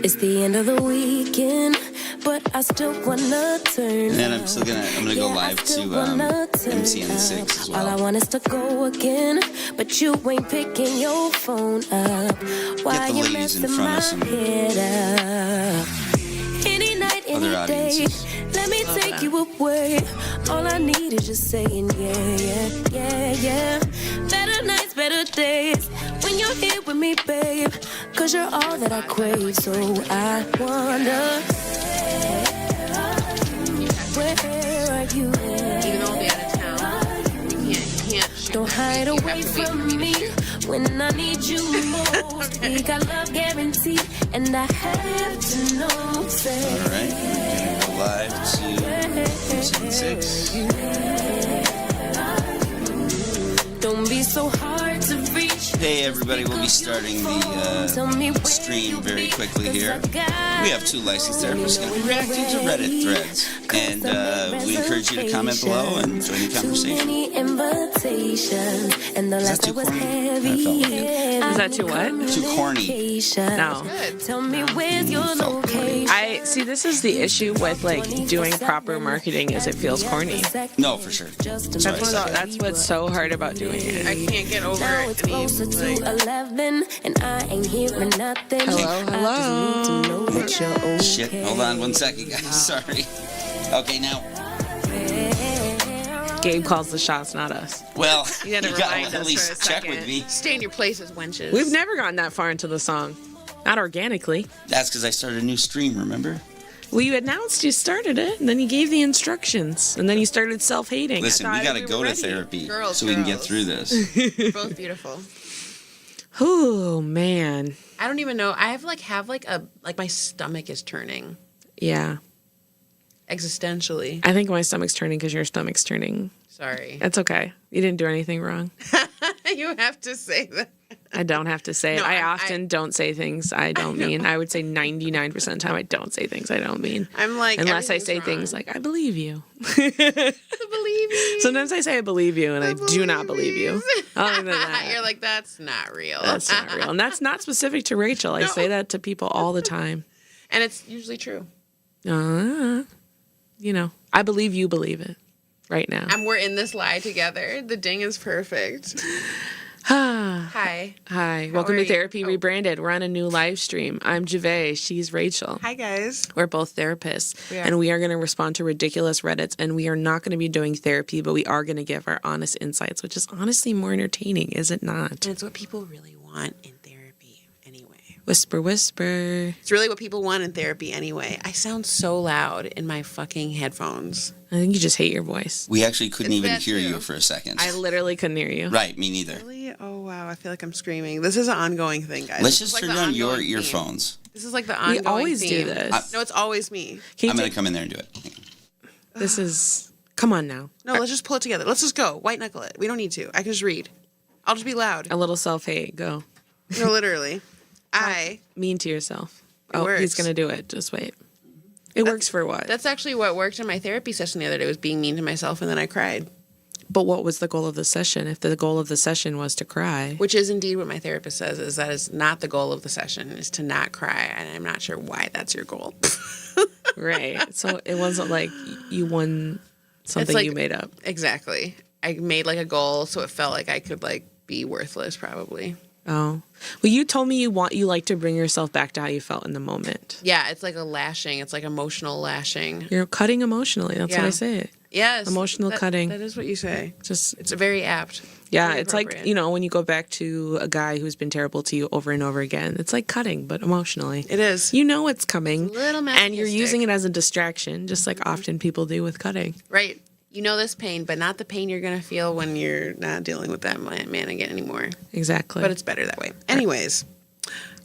It's the end of the weekend, but I still wanna turn. And then I'm gonna go live to MCN6 as well. All I want is to go again, but you ain't picking your phone up. Why Get the you ladies in messing front my of some head up? Any night, any other day, audiences. let me take you away. All I need is just saying yeah. Better nights, better days, when you're here with me, babe. 'Cause you're all that I crave, so I wonder, where are you? Even though I'll be out of town, you can't shoot Don't next hide week. You away have to wait for from me me to shoot. when I need you most. We got love guaranteed, and I have to know. Say, All right, we're gonna go live to MCN6. don't be so hard to reach. Hey everybody, we'll be starting the stream very quickly here. We have two licensed therapists going to be reacting to Reddit threads. And we encourage you to comment below and join the conversation. Is that too corny? I felt like it. Is that too what? Too corny. No. Tell me where's your Felt corny. I see. This is the issue with like doing proper marketing. Is it feels corny. No, for sure. That's what's so hard about doing it. I can't get over Now it. it's closer to 11, and I ain't hearing nothing. Hello. I just need to know that you're okay. Shit, hold on 1 second, guys. Sorry. Okay, now, Gabe calls the shots, not us. well, You gotta gotta remind at us least for a check second. with me. Stay in your places, wenches. We've never gotten that far into the song. Not organically. That's because I started a new stream, remember? Well, you announced you started it, and then you gave the instructions, and then you started self-hating. Listen, we gotta go to therapy Girls, so we can get girls. through this. You're both beautiful. Oh man. I don't even know. I have my stomach is turning Yeah. existentially. I think my stomach's turning because your stomach's turning. Sorry. That's okay. You didn't do anything wrong. You have to say that. I don't have to say it. No, I I- often don't say things I don't mean. I would say 99% of the time I don't say things I don't mean. I'm like, Unless I everything's say wrong. things like, I believe you. I believe you. Sometimes I say I believe you and I do not believe you. Other than that, You're like, that's not real. that's not real. And that's not specific to Rachel. I say that to people all the time. And it's usually true. You know, I believe you believe it right now. We're in this lie together. The ding is perfect. Hi. Hi, welcome are to you? Therapy Oh. Rebranded. We're on a new live stream. I'm Jave. She's Rachel. Hi, guys. We're both therapists, We are. and we are going to respond to ridiculous Reddits, and we are not going to be doing therapy, but we are going to give our honest insights, which is honestly more entertaining, is it not? And it's what people really want in therapy anyway. Whisper, whisper. It's really what people want in therapy anyway. I sound so loud in my fucking headphones. I think you just hate your voice. We actually couldn't It's even that hear too. you for a second. I literally couldn't hear you. Right, me neither. Really? Oh, wow. I feel like I'm screaming. This is an ongoing thing, guys. Let's This is just like turn the down your ongoing theme. earphones. This is like the We ongoing always theme. do this. No, it's always me. Can you I'm going take- to come in there and do it. This is... Come on now. No, let's just pull it together. Let's just go. White knuckle it. We don't need to. I can just read. I'll just be loud. A little self-hate. Go. No, literally. I... Mean to yourself. It Oh, he's works. going to do it. Just wait. It works for what? That's actually what worked in my therapy session the other day, was being mean to myself, and then I cried. But what was the goal of the session? If the goal of the session was to cry. Which is indeed what my therapist says, is that is not the goal of the session, is to not cry. And I'm not sure why that's your goal. Right. So it wasn't like you won something like- you made up. Exactly. I made like a goal, so it felt like I could like be worthless probably. Oh. Well, you told me you like to bring yourself back to how you felt in the moment. Yeah, it's like a lashing. It's like emotional lashing. You're cutting emotionally. That's what Yeah. I say. Yes. Emotional cutting. That is what you say. Just It's very apt. yeah, Very it's like, appropriate. you know, when you go back to a guy who's been terrible to you over and over again. It's like cutting, but emotionally. It is. You know it's coming. It's a little and you're masochistic. using it as a distraction, just like often people do with cutting. Right. You know this pain, but not the pain you're going to feel when you're not dealing with that man again anymore. Exactly. But it's better that way. Anyways,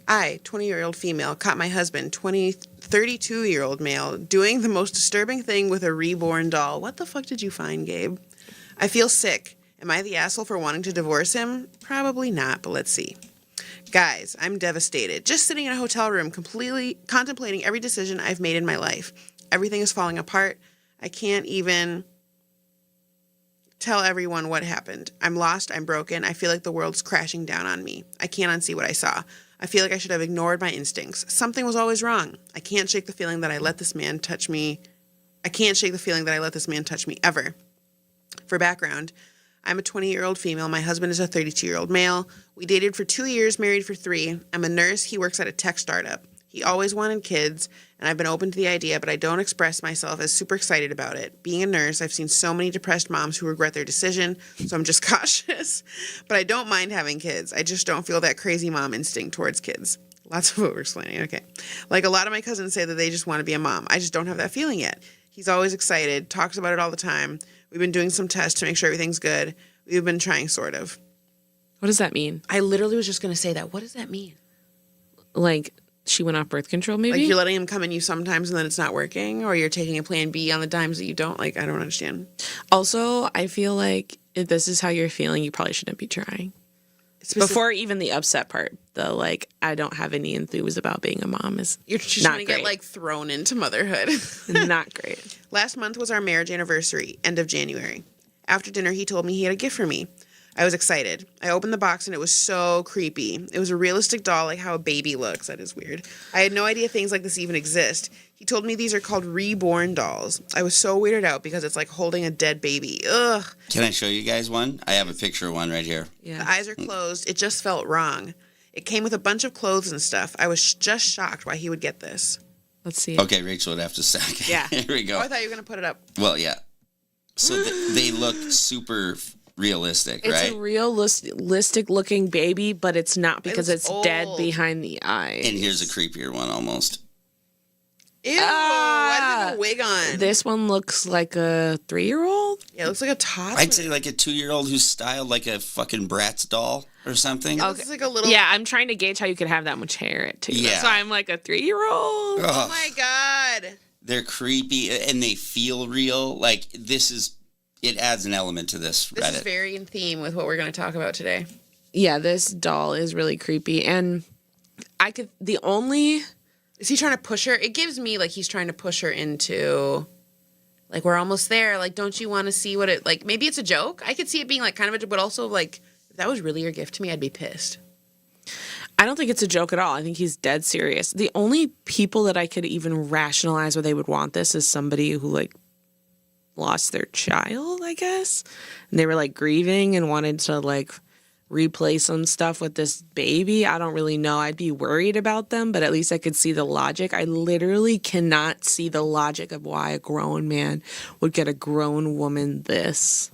I, 20-year-old female, caught my husband, 32-year-old male, doing the most disturbing thing with a reborn doll. What the fuck did you find, Gabe? I feel sick. Am I the asshole for wanting to divorce him? Probably not, but let's see. Guys, I'm devastated. Just sitting in a hotel room, completely contemplating every decision I've made in my life. Everything is falling apart. I can't even tell everyone what happened. I'm lost. I'm broken. I feel like the world's crashing down on me. I can't unsee what I saw. I feel like I should have ignored my instincts. Something was always wrong. I can't shake the feeling that I let this man touch me. I can't shake the feeling that I let this man touch me ever. For background, I'm a 20-year-old female. My husband is a 32-year-old male. We dated for 2 years, married for 3. I'm a nurse. He works at a tech startup. He always wanted kids, and I've been open to the idea, but I don't express myself as super excited about it. Being a nurse, I've seen so many depressed moms who regret their decision, so I'm just cautious. But I don't mind having kids. I just don't feel that crazy mom instinct towards kids. Lots of over-explaining. Okay. Like a lot of my cousins say that they just want to be a mom. I just don't have that feeling yet. He's always excited, talks about it all the time. We've been doing some tests to make sure everything's good. We've been trying, sort of. What does that mean? I literally was just going to say that. What does that mean? Like, she went off birth control, maybe? Like, you're letting him come in you sometimes and then it's not working? Or you're taking a plan B on the times that you don't? Like, I don't understand. Also, I feel like if this is how you're feeling, you probably shouldn't be trying. Before even the upset part, the, like, I don't have any enthuse about being a mom is You're just not trying to great. get, like, thrown into motherhood. Not great. Last month was our marriage anniversary, end of January. After dinner, he told me he had a gift for me. I was excited. I opened the box and it was so creepy. It was a realistic doll, like how a baby looks. That is weird. I had no idea things like this even exist. He told me these are called reborn dolls. I was so weirded out because it's like holding a dead baby. Ugh. Can I show you guys one? I have a picture of one right here. Yeah. The eyes are closed. It just felt wrong. It came with a bunch of clothes and stuff. I was just shocked why he would get this. Let's see. Okay, Rachel would have to say. Yeah. Here we go. Oh, I thought you were going to put it up. Well, yeah. So they look super realistic, It's right? a realistic looking baby, but it's not because looks it's dead old. behind the eye. And here's a creepier one almost. Ew. Why does it have a wig on? This one looks like a 3-year-old. Yeah, it looks like a toddler. I'd say like a 2-year-old who's styled like a fucking Bratz doll or something. It looks like a little... Yeah, I'm trying to gauge how you could have that much hair too. Yeah. So I'm like a 3-year-old. Oh my God. They're creepy and they feel real. Like it adds an element to this This Reddit. is very in theme with what we're going to talk about today. Yeah, this doll is really creepy. And Is he trying to push her? It gives me like he's trying to push her into, like, we're almost there. Like, don't you want to see what it, like, maybe it's a joke. I could see it being like kind of a joke, but also like, if that was really your gift to me, I'd be pissed. I don't think it's a joke at all. I think he's dead serious. The only people that I could even rationalize why they would want this is somebody who like lost their child, I guess. And they were like grieving and wanted to like replay some stuff with this baby. I don't really know. I'd be worried about them, but at least I could see the logic. I literally cannot see the logic of why a grown man would get a grown woman this.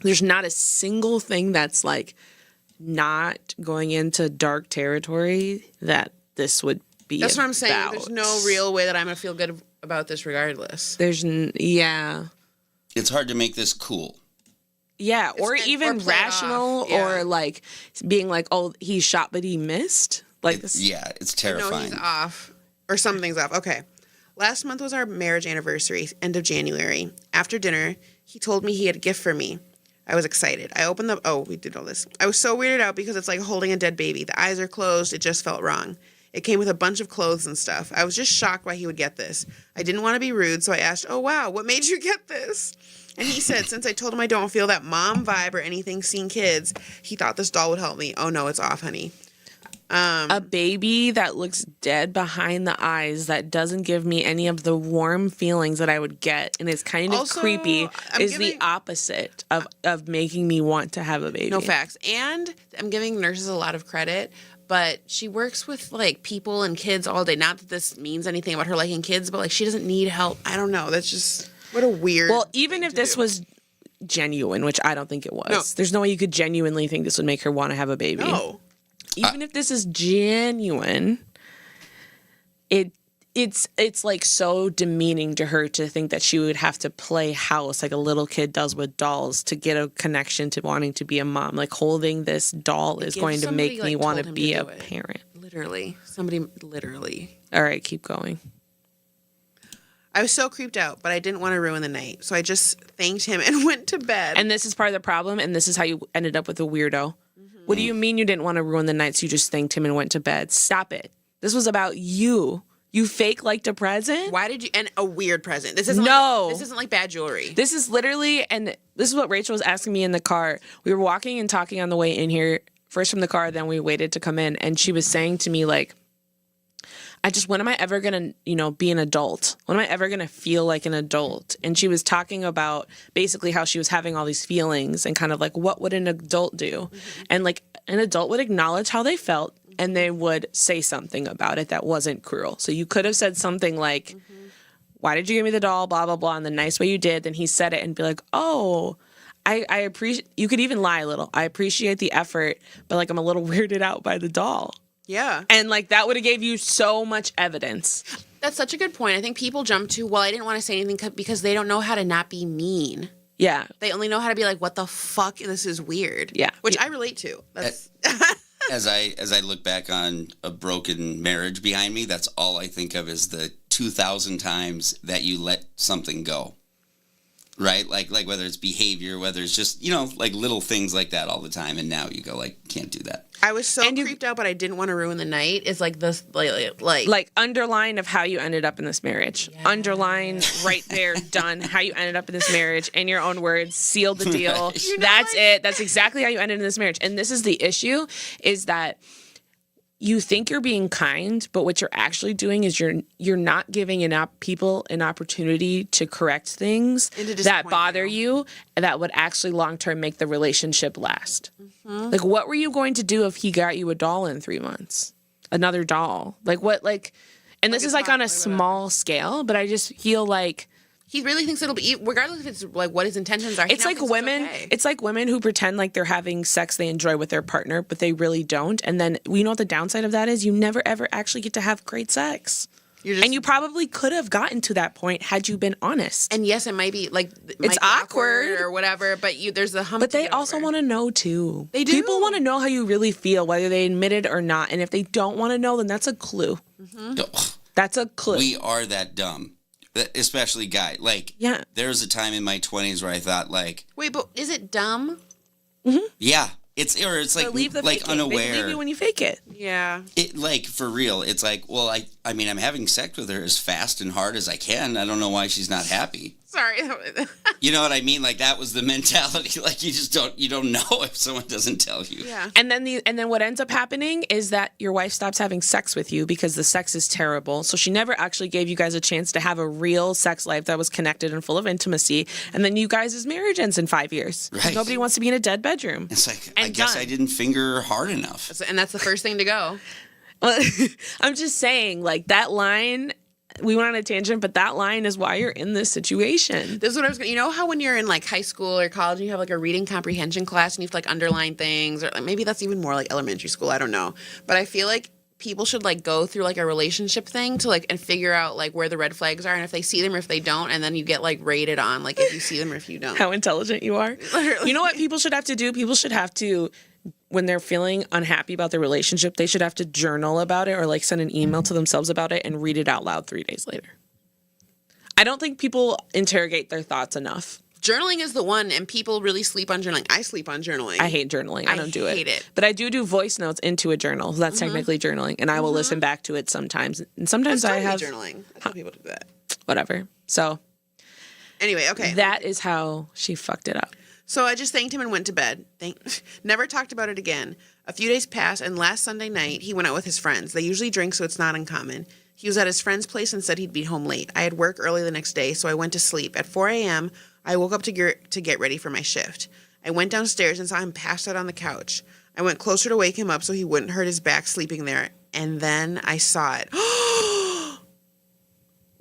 There's not a single thing that's like not going into dark territory that this would be. That's what I'm saying. about. There's no real way that I'm going to feel good about this regardless. Yeah. It's hard to make this cool. Yeah, or It's- even or play it rational, off, yeah. or like being like, oh, he shot but he missed. Like, It's No, terrifying. he's off. Or something's off. Okay. Last month was our marriage anniversary, end of January. After dinner, he told me he had a gift for me. I was excited. I opened we did all this. I was so weirded out because it's like holding a dead baby. The eyes are closed. It just felt wrong. It came with a bunch of clothes and stuff. I was just shocked why he would get this. I didn't want to be rude, so I asked, oh, wow, what made you get this? And he said, since I told him I don't feel that mom vibe or anything seeing kids, he thought this doll would help me. Oh, no, it's off, honey. a baby that looks dead behind the eyes that doesn't give me any of the warm feelings that I would get and is kind of Also, creepy I'm is giving- the opposite of making me want to have a baby. No facts. And I'm giving nurses a lot of credit, but she works with like people and kids all day. Not that this means anything about her liking kids, but like she doesn't need help. I don't know. That's just what a weird. Well, even thing if to this do. was genuine, which I don't think it was. No. There's no way you could genuinely think this would make her want to have a baby. No. Even if this is genuine, it's like so demeaning to her to think that she would have to play house like a little kid does with dolls to get a connection to wanting to be a mom. Like holding this doll is If going to somebody, make me like, want told to him be to a do it. parent. Literally. Somebody literally. All right, keep going. I was so creeped out, but I didn't want to ruin the night. So I just thanked him and went to bed. And this is part of the problem, and this is how you ended up with a weirdo. What do you mean you didn't want to ruin the night, so you just thanked him and went to bed? Stop it. This was about you. You fake liked a present? Why did you? And a weird present. This isn't No. Like, this isn't like bad jewelry. This is literally, and this is what Rachel was asking me in the car. We were walking and talking on the way in here first from the car, then we waited to come in, and she was saying to me, like, when am I ever going to, be an adult? When am I ever going to feel like an adult? And she was talking about basically how she was having all these feelings and kind of like, what would an adult do? And like an adult would acknowledge how they felt and they would say something about it that wasn't cruel. So you could have said something like, why did you give me the doll? Blah, blah, blah. In the nice way you did. Then he said it and be like, oh, I appreciate, you could even lie a little. I appreciate the effort, but like I'm a little weirded out by the doll. Yeah. And like that would have gave you so much evidence. That's such a good point. I think people jump to, well, I didn't want to say anything because they don't know how to not be mean. Yeah. They only know how to be like, what the fuck? This is weird. Yeah. Which I relate to. That's As I look back on a broken marriage behind me, that's all I think of is the 2,000 times that you let something go. Right? Like whether it's behavior, whether it's just, like little things like that all the time. And now you go like, can't do that. I was so creeped out, but I didn't want to ruin the night. Is like this, like underline of how you ended up in this marriage. Yeah. Underline right there, done. How you ended up in this marriage. In your own words, seal the deal. That's it. That's exactly how you ended in this marriage. And this is the issue: is that you think you're being kind, but what you're actually doing is you're not giving people an opportunity to correct things that bother you that would actually long term make the relationship last. Mm-hmm. Like, what were you going to do if he got you a doll in 3 months? Another doll? Like what? Like, and this is like on a small scale, but I just feel like he really thinks it'll be, regardless if it's like what his intentions are. It's like women. Okay. It's like women who pretend like they're having sex they enjoy with their partner, but they really don't. And then we know what the downside of that is. You never ever actually get to have great sex. And you probably could have gotten to that point had you been honest. And yes, it might be like it's awkward or whatever, but there's a hump. But they also want to know too. They do. People want to know how you really feel, whether they admit it or not. And if they don't want to know, then that's a clue. Mm-hmm. That's a clue. We are that dumb. Especially guy. Like, yeah. There was a time in my 20s where I thought, like... Wait, but is it dumb? Mm-hmm. Yeah. It's like unaware. They believe you when you fake it. Yeah. It, like, for real, it's like, well, I mean, I'm having sex with her as fast and hard as I can. I don't know why she's not happy. Sorry. You know what I mean? Like, that was the mentality. Like, you don't know if someone doesn't tell you. Yeah. And then what ends up happening is that your wife stops having sex with you because the sex is terrible. So she never actually gave you guys a chance to have a real sex life that was connected and full of intimacy. And then you guys' marriage ends in 5 years. Right. Nobody wants to be in a dead bedroom. It's like, I guess I didn't finger her hard enough. And that's the first thing to go. Well, I'm just saying, like, that line... We went on a tangent, but that line is why you're in this situation. This is what I was going to... You know how when you're in, like, high school or college and you have, like, a reading comprehension class and you have to, like, underline things? Or like, maybe that's even more, like, elementary school. I don't know. But I feel like people should, like, go through, like, a relationship thing to, like, and figure out, like, where the red flags are and if they see them or if they don't. And then you get, like, rated on, like, if you see them or if you don't. How intelligent you are. Literally. You know what people should have to do? People should have to... When they're feeling unhappy about their relationship, they should have to journal about it or, like, send an email to themselves about it and read it out loud 3 days later. I don't think people interrogate their thoughts enough. Journaling is the one, and people really sleep on journaling. I sleep on journaling. I hate journaling. I don't do it. I hate it. But I do voice notes into a journal. That's technically journaling, and I will listen back to it sometimes. And sometimes That's I have journaling. I tell people to do that. Whatever. So anyway, okay. That is how she fucked it up. So I just thanked him and went to bed. Never talked about it again. A few days passed, and last Sunday night, he went out with his friends. They usually drink, so it's not uncommon. He was at his friend's place and said he'd be home late. I had work early the next day, so I went to sleep. At 4 a.m., I woke up to get ready for my shift. I went downstairs and saw him passed out on the couch. I went closer to wake him up so he wouldn't hurt his back sleeping there, and then I saw it.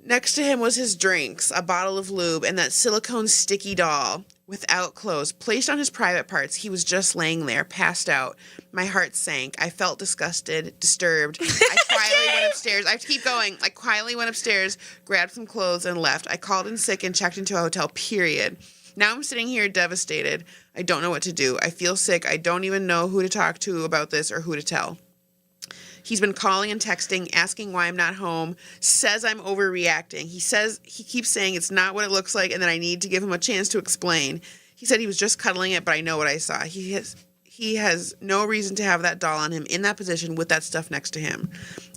Next to him was his drinks, a bottle of lube, and that silicone sticky doll without clothes, placed on his private parts. He was just laying there, passed out. My heart sank. I felt disgusted, disturbed. I quietly went upstairs. I have to keep going. I quietly went upstairs, grabbed some clothes, and left. I called in sick and checked into a hotel, period. Now I'm sitting here devastated. I don't know what to do. I feel sick. I don't even know who to talk to about this or who to tell. He's been calling and texting, asking why I'm not home, says I'm overreacting. He keeps saying it's not what it looks like and that I need to give him a chance to explain. He said he was just cuddling it, but I know what I saw. He has no reason to have that doll on him in that position with that stuff next to him.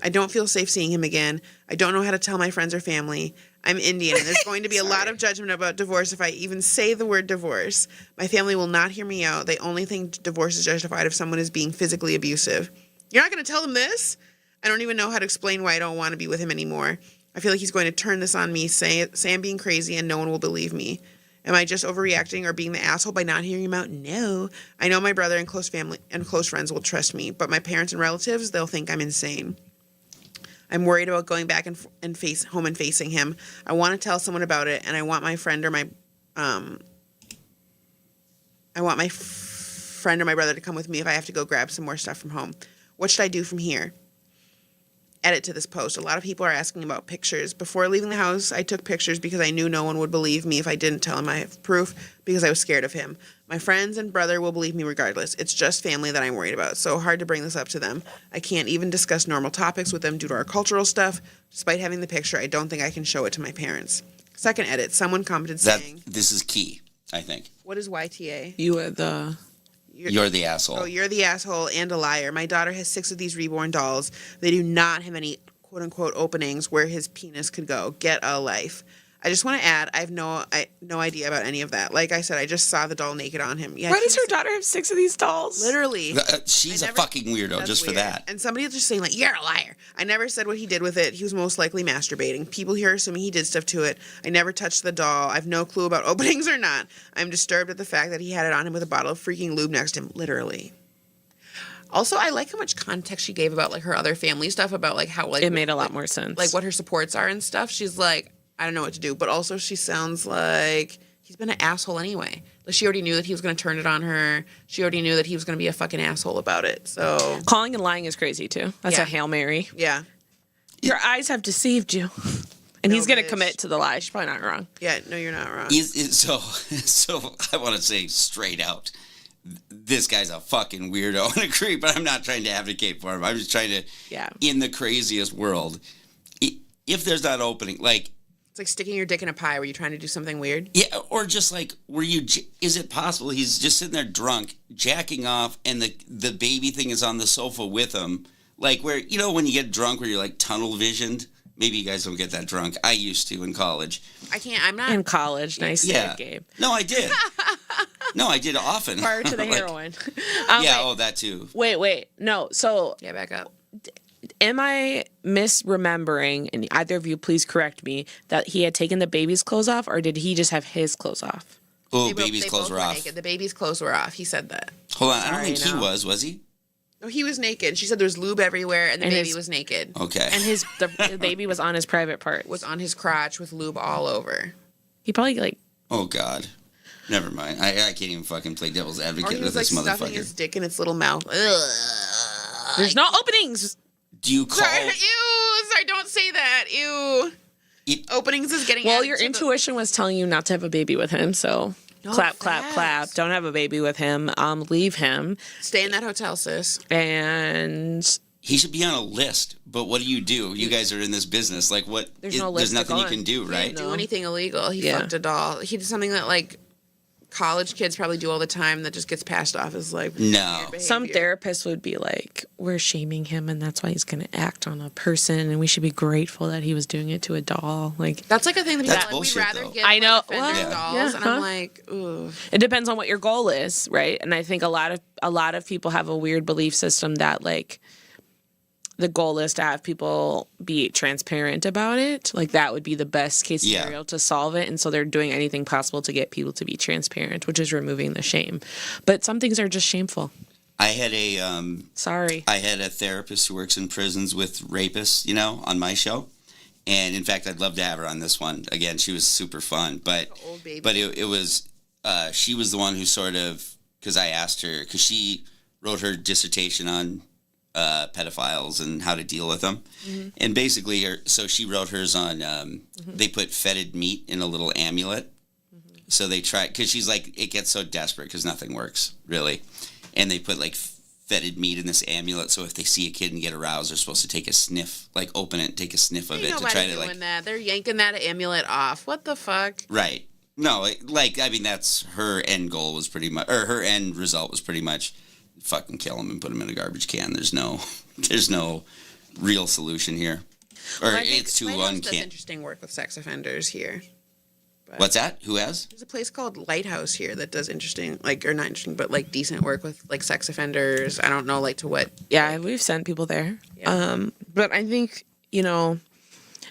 I don't feel safe seeing him again. I don't know how to tell my friends or family. I'm Indian, and there's going to be a lot of judgment about divorce if I even say the word divorce. My family will not hear me out. They only think divorce is justified if someone is being physically abusive. You're not going to tell them this? I don't even know how to explain why I don't want to be with him anymore. I feel like he's going to turn this on me, say I'm being crazy, and no one will believe me. Am I just overreacting or being the asshole by not hearing him out? No. I know my brother and close family and close friends will trust me, but my parents and relatives, they'll think I'm insane. I'm worried about going back and face home and facing him. I want to tell someone about it, and I want my friend or my friend or my brother to come with me if I have to go grab some more stuff from home. What should I do from here? Edit to this post. A lot of people are asking about pictures. Before leaving the house, I took pictures because I knew no one would believe me if I didn't tell him I have proof because I was scared of him. My friends and brother will believe me regardless. It's just family that I'm worried about. So hard to bring this up to them. I can't even discuss normal topics with them due to our cultural stuff. Despite having the picture, I don't think I can show it to my parents. Second edit. Someone commented saying... This is key, I think. What is YTA? You are the... You're the asshole. Oh, you're the asshole and a liar. My daughter has 6 of these reborn dolls. They do not have any quote-unquote openings where his penis could go. Get a life. I just want to add, I have no idea about any of that. Like I said, I just saw the doll naked on him. Yeah, Why does her daughter have 6 of these dolls? Literally. She's a fucking weirdo just weird. for that. And somebody was just saying, like, you're a liar. I never said what he did with it. He was most likely masturbating. People here are assuming he did stuff to it. I never touched the doll. I have no clue about openings or not. I'm disturbed at the fact that he had it on him with a bottle of freaking lube next to him. Literally. Also, I like how much context she gave about, like, her other family stuff, about, like, how, like... It made a lot more sense. Like, what her supports are and stuff. She's like... I don't know what to do. But also she sounds like he's been an asshole anyway. Like she already knew that he was going to turn it on her. She already knew that he was going to be a fucking asshole about it. So calling and lying is crazy too. That's Yeah. a Hail Mary. Yeah. Your eyes have deceived you. And No, he's going to bitch. commit to the lie. She's probably not wrong. Yeah, no, you're not wrong. So I want to say straight out, this guy's a fucking weirdo and a creep, but I'm not trying to advocate for him. I'm just trying to, in the craziest world, if there's that opening, like, It's like sticking your dick in a pie. Were you trying to do something weird? yeah, or just like, is it possible he's just sitting there drunk, jacking off, and the baby thing is on the sofa with him? Like where, you know, when you get drunk where you're like tunnel visioned? Maybe you guys don't get that drunk. I used to in college. I can't. I'm not. In college. Nice Yeah. Gabe. No, I did. No, I did often. Prior to the Like, heroin. Yeah, that too. Wait. No, so... Yeah, back up. Am I misremembering, and either of you please correct me, that he had taken the baby's clothes off, or did he just have his clothes off? Oh, baby's they clothes both were off. naked. The baby's clothes were off. He said that. Hold on, I don't Sorry, think he no. was he? No, he was naked. She said there was lube everywhere, and the And baby his- was naked. Okay. And the baby was on his private part. Was on his crotch with lube all over. He probably like... Oh, God. Never mind. I can't even fucking play devil's Or advocate he with was like this stuffing his motherfucker. dick in its little mouth. Ugh. There's no openings! Do you call... Sorry, ew, sorry, don't say that. Ew. Openings is getting Well, added your to the- intuition was telling you not to have a baby with him, so... No, clap, clap, clap. facts. Don't have a baby with him. Leave him. Stay in that hotel, sis. And... He should be on a list, but what do? You guys are in this business. Like, what? There's no list there's to nothing go you on. can do, He right? didn't do anything illegal. He Yeah. fucked a doll. He did something that, like, college kids probably do all the time that just gets passed off as, like, No. weird Some behavior. therapists would be like, we're shaming him and that's why he's going to act on a person and we should be grateful that he was doing it to a doll. Like, That's like a thing that That's people like, we'd bullshit, rather though. give I know. like, offenders Well, dolls, yeah, and I'm huh? like, ooh. it depends on what your goal is, right? And I think a lot of people have a weird belief system that like the goal is to have people be transparent about it. Like that would be the best case Yeah. scenario to solve it. And so they're doing anything possible to get people to be transparent, which is removing the shame. But some things are just shameful. I had a Sorry. I had a therapist who works in prisons with rapists, you know, on my show. And in fact, I'd love to have her on this one. Again, she was super fun, but Old baby. but it was she was the one who sort of, because I asked her, because she wrote her dissertation on pedophiles and how to deal with them. Mm-hmm. And basically, so she wrote hers on, they put fetid meat in a little amulet. Mm-hmm. So they try, because she's like, it gets so desperate because nothing works, really. And they put like fetid meat in this amulet, so if they see a kid and get aroused, they're supposed to take a sniff, like open it, take a sniff of Ain't it to nobody try to doing like... that. They're yanking that amulet off. What the fuck? Right. No, like, I mean, that's her end goal was pretty much, or her end result was pretty much fucking kill him and put him in a garbage can. There's no real solution here. Or I think it's too Lighthouse does uncanny. interesting work with sex offenders here. But What's that? Who has? there's a place called Lighthouse here that does interesting, like, or not interesting, but like decent work with like sex offenders. I don't know, like to what. Yeah, we've sent people there. Yeah. But I think, you know,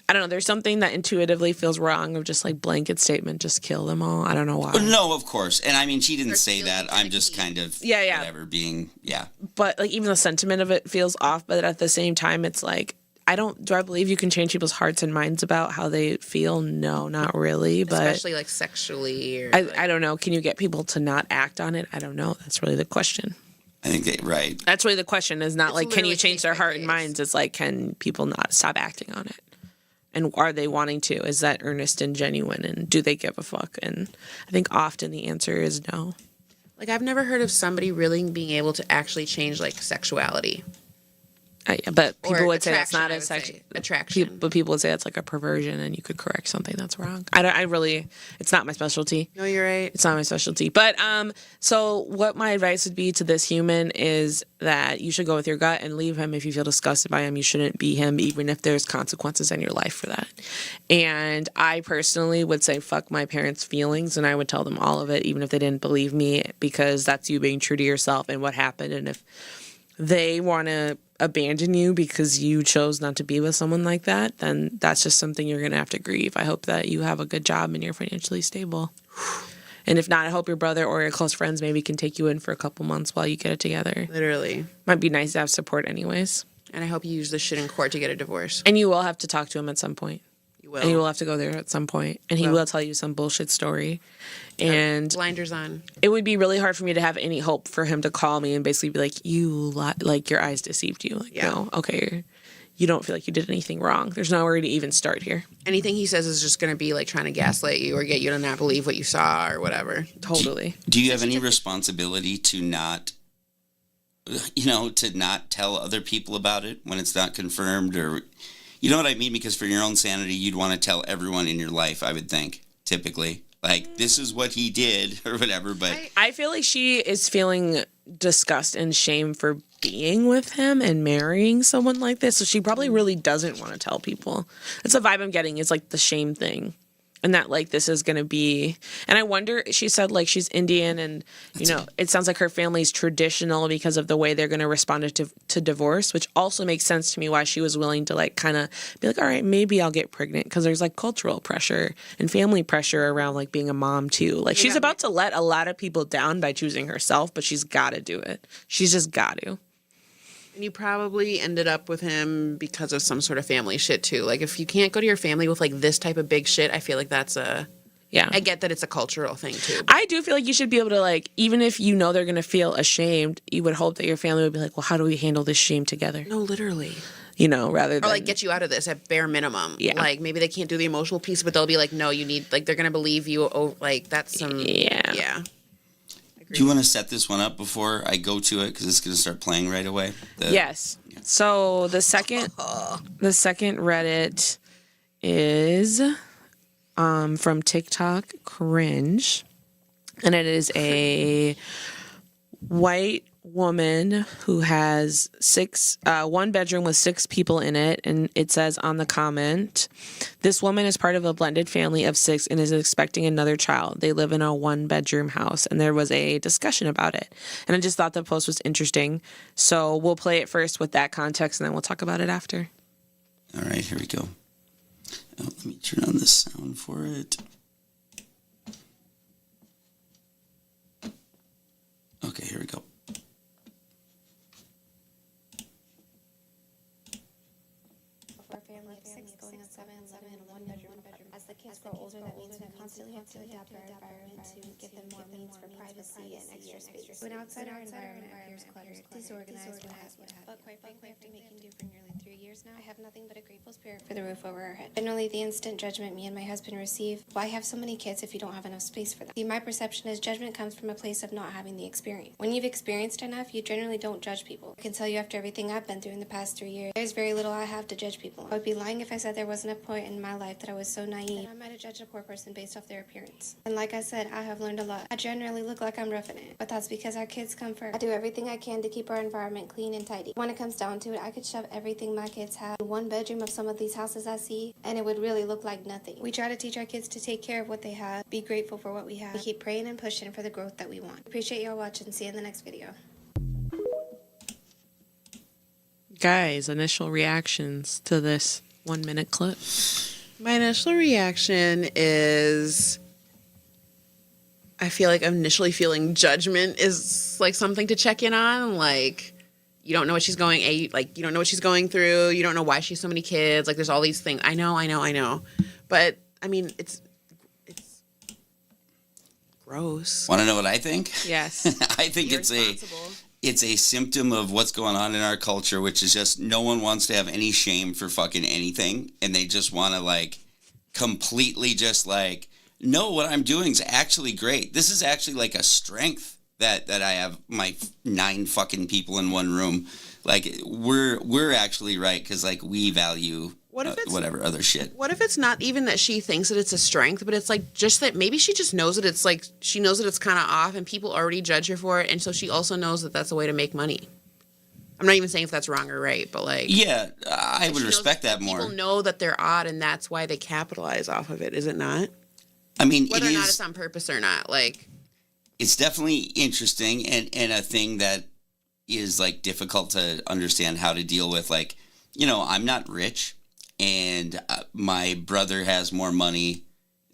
I don't know, there's something that intuitively feels wrong of just like blanket statement, just kill them all. I don't know why. No, of course. And I mean, she didn't Or say stealing that. I'm the just key. kind of Yeah. whatever being, yeah. But like even the sentiment of it feels off, but at the same time it's like do I believe you can change people's hearts and minds about how they feel? No, not really. But Especially like sexually or I don't know. Can you get people to not act on it? I don't know. That's really the question. I think right. That's really the question is not It's like, can you literally change case their by heart and case. minds? It's like, can people not stop acting on it? And are they wanting to? Is that earnest and genuine? And do they give a fuck? And I think often the answer is no. like I've never heard of somebody really being able to actually change like sexuality. But people Or would say that's attraction, not I a would sex. say. Attraction. But people would say that's like a perversion, and you could correct something that's wrong. I really, it's not my specialty. No, you're right. It's not my specialty. But so what my advice would be to this human is that you should go with your gut and leave him if you feel disgusted by him. You shouldn't be him, even if there's consequences in your life for that. And I personally would say fuck my parents' feelings, and I would tell them all of it, even if they didn't believe me, because that's you being true to yourself and what happened. And if they want to abandon you because you chose not to be with someone like that, then that's just something you're going to have to grieve. I hope that you have a good job and you're financially stable. And if not, I hope your brother or your close friends maybe can take you in for a couple months while you get it together. Literally. Might be nice to have support anyways. And I hope you use this shit in court to get a divorce. And you will have to talk to him at some point. You will. And you will have to go there at some point. And he Well. will tell you some bullshit story. And Blinders on. it would be really hard for me to have any hope for him to call me and basically be like, like your eyes deceived you. Like, Yeah. no, okay, you don't feel like you did anything wrong. There's nowhere to even start here. Anything he says is just going to be like trying to gaslight you or get you to not believe what you saw or whatever. Totally. Do you have any responsibility to not, to not tell other people about it when it's not confirmed, or, you know what I mean? Because for your own sanity, you'd want to tell everyone in your life, I would think, typically. Like, this is what he did or whatever, but... I feel like she is feeling disgust and shame for being with him and marrying someone like this. So she probably really doesn't want to tell people. That's the vibe I'm getting, is like the shame thing. And that like this is going to be, and I wonder, she said like she's Indian and, it sounds like her family's traditional because of the way they're going to respond to divorce, which also makes sense to me why she was willing to like kind of be like, all right, maybe I'll get pregnant, because there's like cultural pressure and family pressure around like being a mom too. Like she's about to let a lot of people down by choosing herself, but she's got to do it. She's just got to. And you probably ended up with him because of some sort of family shit too. Like if you can't go to your family with like this type of big shit, I feel like that's Yeah. I get that it's a cultural thing too. I do feel like you should be able to like, even if you know they're going to feel ashamed, you would hope that your family would be like, well, how do we handle this shame together? No, literally. Rather than. Or like get you out of this at bare minimum. Yeah. Like maybe they can't do the emotional piece, but they'll be like, no, you need, like they're going to believe you. Oh, like that's some. Yeah. Yeah. Do you want to set this one up before I go to it? Because it's going to start playing right away. Yes. So the second Reddit is from TikTok Cringe, and it is a white woman who has one bedroom with 6 people in it, and it says on the comment, this woman is part of a blended family of 6 and is expecting another child. They live in a 1-bedroom house, and there was a discussion about it, and I just thought the post was interesting, so we'll play it first with that context and then we'll talk about it after. All right, here we go. Oh, let me turn on the sound for it. Okay, here we go. Our family of 6 going on 7 in a 1-bedroom. As the kids grow older, that means we constantly have to adapt our environment to give them more needs for privacy and extra space. When outside our environment appears cluttered, disorganized, what have you. But quite frankly, after making do for nearly 3 years now, I have nothing but a grateful spirit for the roof over our head. Generally, the instant judgment me and my husband receive, why have so many kids if you don't have enough space for them? See, my perception is judgment comes from a place of not having the experience. When you've experienced enough, you generally don't judge people. I can tell you after everything I've been through in the past 3 years, there's very little I have to judge people. I would be lying if I said there wasn't a point in my life that I was so naive me. I might have judged a poor person based off their appearance. And like I said, I have learned a lot. I generally look like I'm roughing it, but that's because our kids come first. I do everything I can to keep our environment clean and tidy. When it comes down to it, I could shove everything my kids have in one bedroom of some of these houses I see, and it would really look like nothing. We try to teach our kids to take care of what they have, be grateful for what we have. We keep praying and pushing for the growth that we want. Appreciate y'all watching. See you in the next video. Guys, initial reactions to this 1 minute clip. My initial reaction is I feel like initially feeling judgment is like something to check in on. Like, you don't know what she's going, you don't know what she's going through. You don't know why she has so many kids. Like, there's all these things. I know. But I mean, it's gross. Want to know what I think? Yes. I think it's a symptom of what's going on in our culture, which is just no one wants to have any shame for fucking anything, and they just want to like completely just like, no, what I'm doing is actually great. This is actually like a strength that I have my 9 fucking people in one room. Like we're actually right because like we value whatever other shit. What if it's not even that she thinks that it's a strength, but it's like just that maybe she just knows that it's like she knows that it's kind of off and people already judge her for it, and so she also knows that that's a way to make money. I'm not even saying if that's wrong or right, but like yeah, I would respect that more. People know that they're odd, and that's why they capitalize off of it. Is it not? I mean, whether or not it's on purpose or not, like it's definitely interesting and a thing that is like difficult to understand how to deal with. Like, you know, I'm not rich. And my brother has more money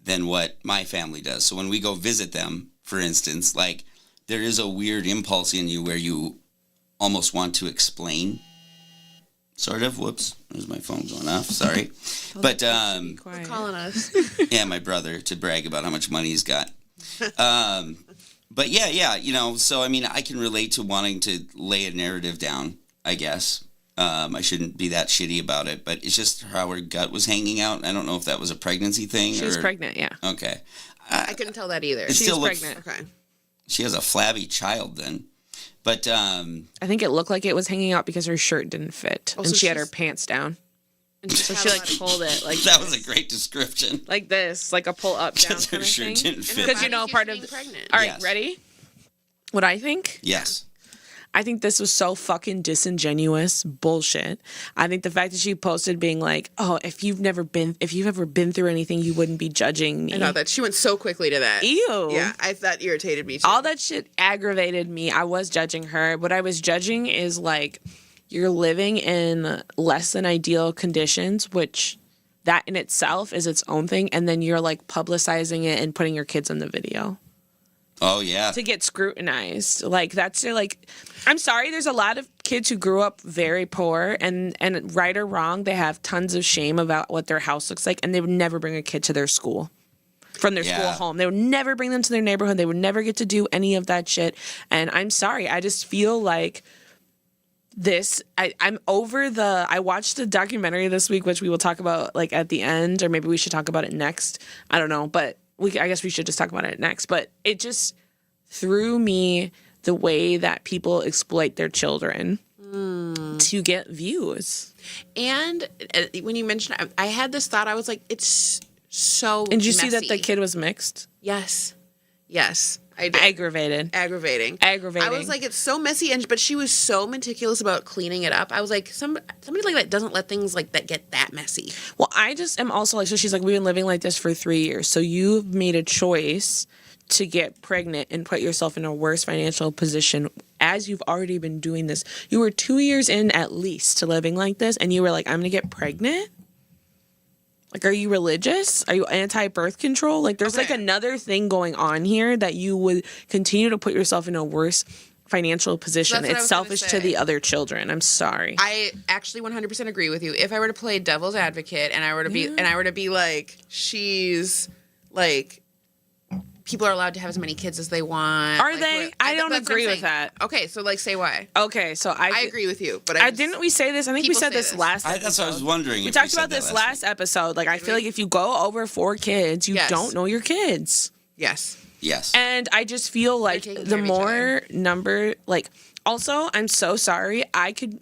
than what my family does. So when we go visit them, for instance, like there is a weird impulse in you where you almost want to explain. Sort of. Whoops. There's my phone going off. Sorry. But they're calling us. Yeah, my brother, to brag about how much money he's got. But yeah, you know, so I mean, I can relate to wanting to lay a narrative down, I guess. I shouldn't be that shitty about it, but it's just how her gut was hanging out. I don't know if that was a pregnancy thing. She was pregnant, yeah. Okay. I couldn't tell that either. She's pregnant. Okay. She has a flabby child then. But I think it looked like it was hanging out because her shirt didn't fit, and she had her pants down. And so she like pulled it like that was a great description. Like this, like a pull up down kind of shirt thing. Didn't fit. Because you know part of pregnant. All right, Yes. Ready? What I think? Yes. I think this was so fucking disingenuous bullshit. I think the fact that she posted being like, "Oh, if you've ever been through anything, you wouldn't be judging me." I know that she went so quickly to that. Ew. Yeah, that irritated me too. All that shit aggravated me. I was judging her. What I was judging is like you're living in less than ideal conditions, which that in itself is its own thing, and then you're like publicizing it and putting your kids in the video. Oh, yeah. To get scrutinized. Like, that's like, I'm sorry, there's a lot of kids who grew up very poor, and right or wrong, they have tons of shame about what their house looks like, and they would never bring a kid to their school, from their school home. They would never bring them to their neighborhood. They would never get to do any of that shit. And I'm sorry, I just feel like I'm over I watched a documentary this week, which we will talk about like at the end, or maybe we should talk about it next. I don't know, but I guess we should just talk about it next. But it just threw me the way that people exploit their children to get views. And when you mentioned it, I had this thought. I was like, it's so And did you see that messy. the kid was mixed? Yes. I did. Aggravating. I was like, it's so messy, but she was so meticulous about cleaning it up. I was like, somebody like that doesn't let things like that get that messy. Well, I just am also like, so she's like, we've been living like this for 3 years. So you've made a choice to get pregnant and put yourself in a worse financial position as you've already been doing this. You were 2 years in at least to living like this, and you were like, I'm going to get pregnant? Like, are you religious? Are you anti-birth control? Like, there's like another thing going on here that you would continue to put yourself in a worse financial position. It's selfish to the other children. I'm sorry. I actually 100% agree with you. If I were to play devil's advocate and I were to be like, she's like, people are allowed to have as many kids as they want. Are they? I don't agree with that. Okay, so like, say why. Okay, so I agree with you, but didn't we say this? I think we said this last episode. That's what I was wondering. We talked about this last episode. Like, I feel like if you go over 4 kids, you don't know your kids. Yes. And I just feel like the more number, like, also, I'm so sorry. I could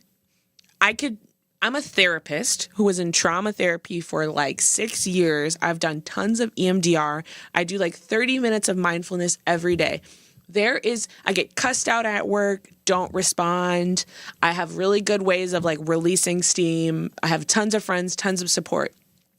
I'm a therapist who was in trauma therapy for like 6 years. I've done tons of EMDR. I do like 30 minutes of mindfulness every day. I get cussed out at work, don't respond. I have really good ways of like releasing steam. I have tons of friends, tons of support.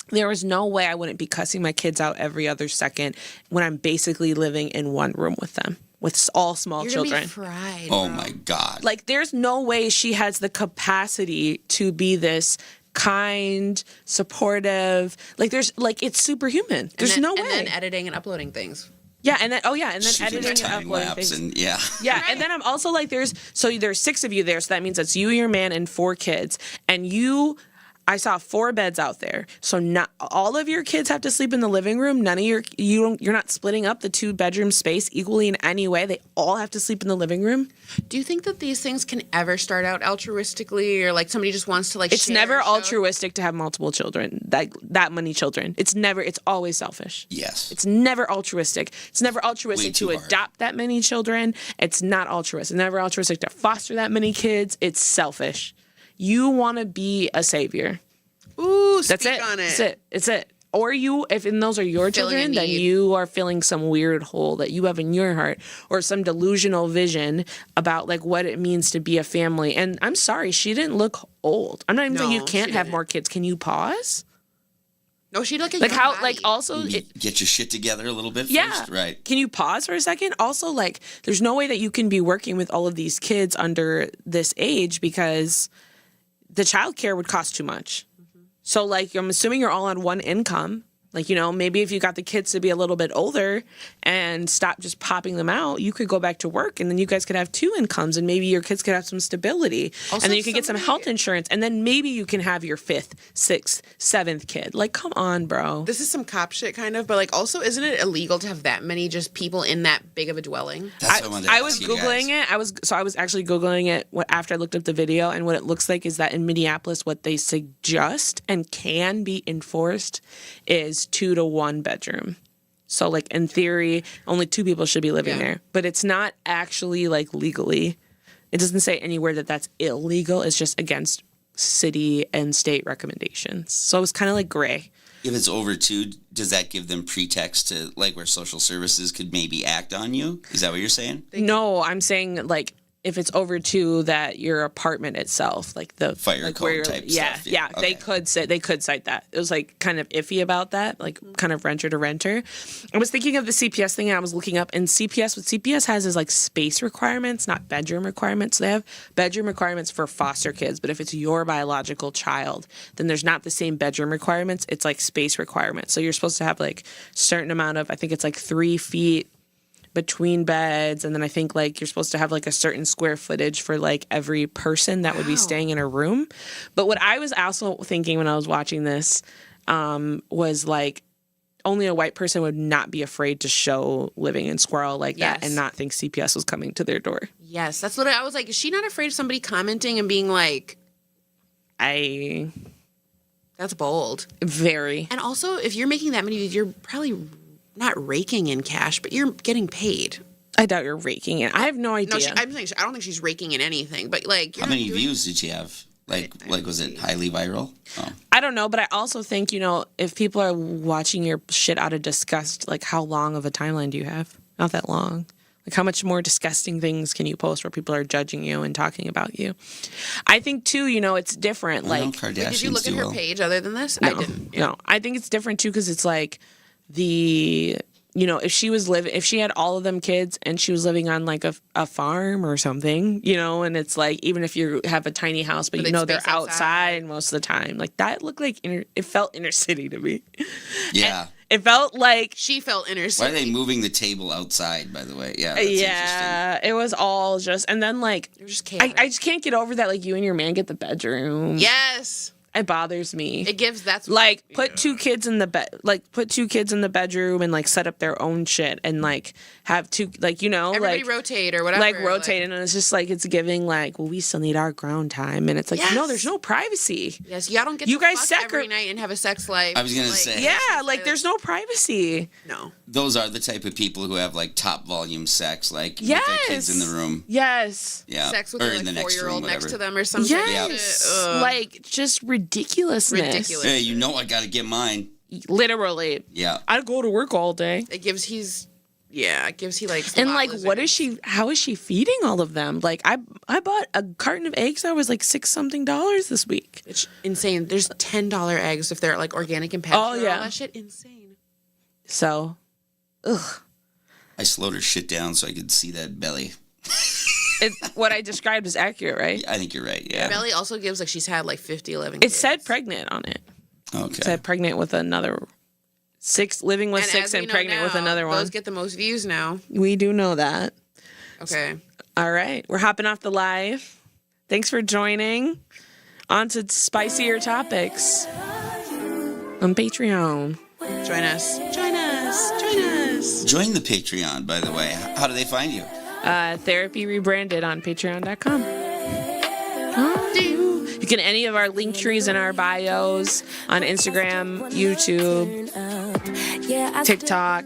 There was no way I wouldn't be cussing my kids out every other second when I'm basically living in one room with them. With all small children. Be fried, Oh bro. my God. Like, there's no way she has the capacity to be this kind, supportive. Like, it's superhuman. There's no way. And then editing and uploading things. Yeah, and then Shooting editing and time uploading lapse things. and yeah. Yeah, and then I'm also like, there's 6 of you there, so that means that's you, your man, and 4 kids. And I saw 4 beds out there. So not all of your kids have to sleep in the living room. None of you're not splitting up the 2-bedroom space equally in any way. They all have to sleep in the living room. Do you think that these things can ever start out altruistically, or like somebody just wants to like? It's share never or show? altruistic to have multiple children, that many children. It's always selfish. Yes. It's never altruistic. It's never altruistic Way to too hard. adopt that many children. It's not altruistic. It's never altruistic to foster that many kids. It's selfish. You want to be a savior. Ooh, That's speak it. on it. That's it. It's it. Or if those are your Filling a children, then need. you are filling some weird hole that you have in your heart, or some delusional vision about like what it means to be a family. And I'm sorry, she didn't look old. I'm not even saying you No, can't she have didn't. more kids. Can you pause? No, she like a Like young how? body. Like also, Get your shit together a little bit yeah. first. Right. Can you pause for a second? Also, like, there's no way that you can be working with all of these kids under this age because the childcare would cost too much. So, like, I'm assuming you're all on one income. Like, maybe if you got the kids to be a little bit older and stop just popping them out, you could go back to work and then you guys could have 2 incomes and maybe your kids could have some stability. Also, and then you could get some somebody- health insurance and then maybe you can have your 5th, 6th, 7th kid. Like, come on, bro. This is some cop shit kind of, but like also, isn't it illegal to have that many just people in that big of a dwelling? That's what I wanted to I ask was you Googling guys. it. I was actually Googling it after I looked up the video, and what it looks like is that in Minneapolis, what they suggest and can be enforced is 2 to 1 bedroom. So like in theory, only 2 people should be living Yeah. there, but it's not actually like legally. It doesn't say anywhere that that's illegal. It's just against city and state recommendations. So it was kind of like gray. If it's over 2, does that give them pretext to like where social services could maybe act on you? Is that what you're saying? No, I'm saying like if it's over 2, that your apartment itself, like the Fire like code where you're- type yeah, stuff, yeah, yeah. they Okay. could cite that. It was like kind of iffy about that, like kind of renter to renter. I was thinking of the CPS thing, and I was looking up, and what CPS has is like space requirements, not bedroom requirements. They have bedroom requirements for foster kids, but if it's your biological child, then there's not the same bedroom requirements. It's like space requirements. So you're supposed to have like certain amount of, I think it's like 3 feet between beds, and then I think like you're supposed to have like a certain square footage for like every person that would be staying in a room. But what I was also thinking when I was watching this was like only a white person would not be afraid to show living in Squirrel like that Yes. and not think CPS was coming to their door. Yes, that's what I was like. Is she not afraid of somebody commenting and being like, I "That's bold"? very And also, if you're making that many views, you're probably not raking in cash, but you're getting paid. I doubt you're raking it. I have no idea. No, I'm saying I don't think she's raking in anything. But like, you're How not many doing- views did she have? Like was it highly viral? Oh. I don't know, but I also think, if people are watching your shit out of disgust, like how long of a timeline do you have? Not that long. Like how much more disgusting things can you post where people are judging you and talking about you? I think too, it's different. Well, Like, Kardashians Did you look at do her well. page other than this? no, I didn't. no. I think it's different too because it's like if she had all of them kids and she was living on like a farm or something, and it's like even if you have a tiny house, but Or they'd they're space outside. outside most of the time, like that looked like it felt inner city to me. Yeah. It felt like She felt inner Why city. are they moving the table outside, by the way? Yeah, that's interesting. yeah, it was all just, and then like You're just I chaotic. just can't get over that like you and your man get the bedroom. Yes. It bothers me. It gives that's Like put two kids in the bed, like put two kids in the bedroom and like set up their own shit and like have two, like, you know, everybody like rotate or whatever. like rotate, and it's just like it's giving like, well, we still need our ground time, and it's like, no, there's no privacy. Yes, y'all don't get You to guys fuck every night and have a sex life. I was gonna say, Yeah, like there's no privacy. No. Those are the type of people who have like top volume sex, like Yes. with their kids in the room. Yes. Yeah, Sex with or their in the like next room, 4-year-old next whatever. to them or something. Yes. Ugh. Like just ridiculousness. Ridiculous. Hey, you know I gotta get mine. Literally. Yeah. I go to work all day. It gives he likes And like, what is she? How is she feeding all of them? Like, I bought a carton of eggs that was like $6 something this week. It's insane. There's $10 eggs if they're like organic and pasture. Oh, yeah. All that shit insane. So, ugh. I slowed her shit down so I could see that belly. What I described is accurate, right? I think you're right. Yeah. Belly also gives like she's had like 11 It kids. said pregnant on it. Okay. It said pregnant with another 6, living with And 6 as we and know pregnant with now, another one. Those get the most views now. We do know that. Okay. All right. We're hopping off the live. Thanks for joining. On to spicier topics on Patreon. Join us. Join us. Join us. Join the Patreon, by the way. How do they find you? Therapy Rebranded on patreon.com. You can any of our link trees in our bios on Instagram, YouTube, TikTok.